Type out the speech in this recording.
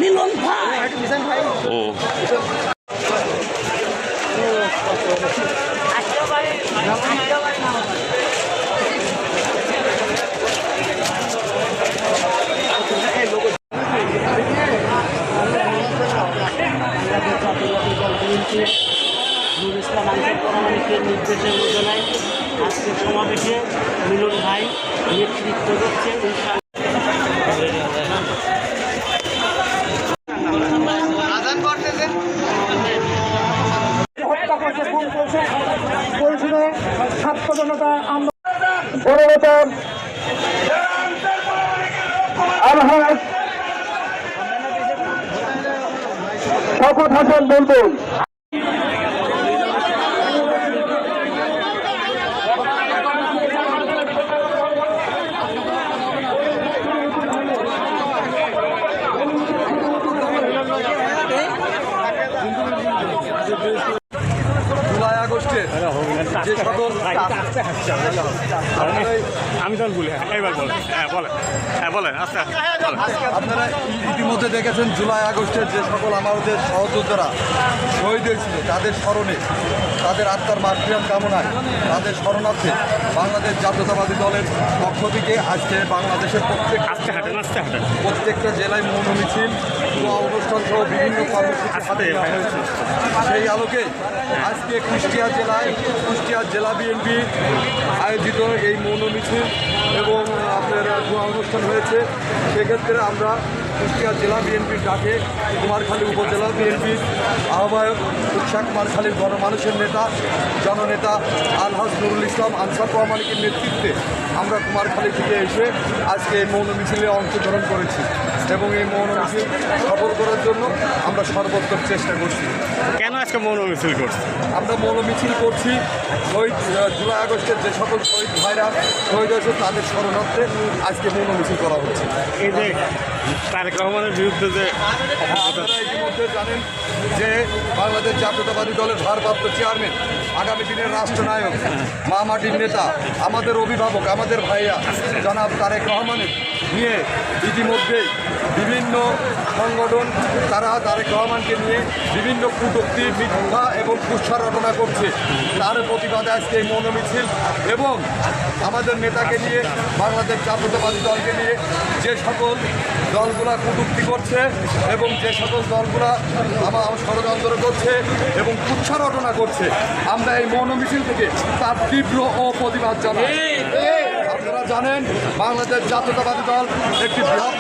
মিলন ভাই ও নুরুল ইসলাম আনসার প্রামাণিকের নির্দেশের মোতাবেক আজকের সমাবেশে মিলন ভাই নেতৃত্ব দিচ্ছেন। ছাত্র জনতা আন্দোলন শওকত হাসান বলবেন। জুলাই আগস্টের যে সকল আমি তখন বলি এবার বলেন বলেন আচ্ছা আপনারা ইতিমধ্যে দেখেছেন জুলাই আগস্টের যে সকল আমাদের সহযোদ্ধারা শহীদ হয়েছিল তাদের স্মরণে, তাদের আত্মার মাতৃয়ান কামনায়, তাদের শরণার্থে বাংলাদেশ জাতীয়তাবাদী দলের পক্ষ থেকে আজকে বাংলাদেশের প্রত্যেকটা জেলায় মৌন মিছিল, অনুষ্ঠান সহ বিভিন্ন কর্মসূচি সেই আলোকে আজকে কুষ্টিয়া জেলা বিএনপি আয়োজিত এই মৌন মিছিল এবং আপনার অনুষ্ঠান হয়েছে। সেক্ষেত্রে আমরা কুষ্টিয়া জেলা বিএনপির ডাকে কুমারখালী উপজেলা বিএনপির আহ্বায়ক উৎসাহ কুমারখালীর গণমানুষের নেতা জননেতা আলহাজ নুরুল ইসলাম আনসার প্রামাণিকের নেতৃত্বে আমরা কুমারখালী থেকে এসে আজকে এই মৌন মিছিলে অংশগ্রহণ করেছি এবং এই মৌন মিছিল সফল করার জন্য আমরা সর্বোত্তম চেষ্টা করছি। কেন আজকে মৌন মিছিল করছি? আমরা মৌন মিছিল করছি জুলাই আগস্টের যে সকল শহীদ ভাইরা শহীদ হয়েছে তাদের শরণার্থে আজকে মৌন মিছিল করা হচ্ছে। এই যে তারেক রহমানের বিরুদ্ধে যে আপনারা ইতিমধ্যে জানেন যে বাংলাদেশ জাতীয়তাবাদী দলের ভারপ্রাপ্ত চেয়ারম্যান, আগামী দিনের রাষ্ট্রনায়ক, মা মাটির নেতা, আমাদের অভিভাবক, আমাদের ভাইয়া জনাব তারেক রহমানের নিয়ে ইতিমধ্যেই বিভিন্ন সংগঠন তারা তারেক রহমানকে নিয়ে বিভিন্ন কটূক্তি, মিথ্যা এবং কুৎসা রটনা করছে। তার প্রতিবাদে আজকে এই মৌন মিছিল এবং আমাদের নেতাকে নিয়ে, বাংলাদেশ জাতীয়তাবাদী দলকে নিয়ে যে সকল দলগুলা কটূক্তি করছে এবং যে সকল দলগুলা আমার ষড়যন্ত্র করছে এবং কুৎসা রটনা করছে, আমরা এই মৌন মিছিল থেকে তার তীব্র প্রতিবাদ জানাই। আপনারা জানেন বাংলাদেশ জাতীয়তাবাদী দল একটি বৃহৎ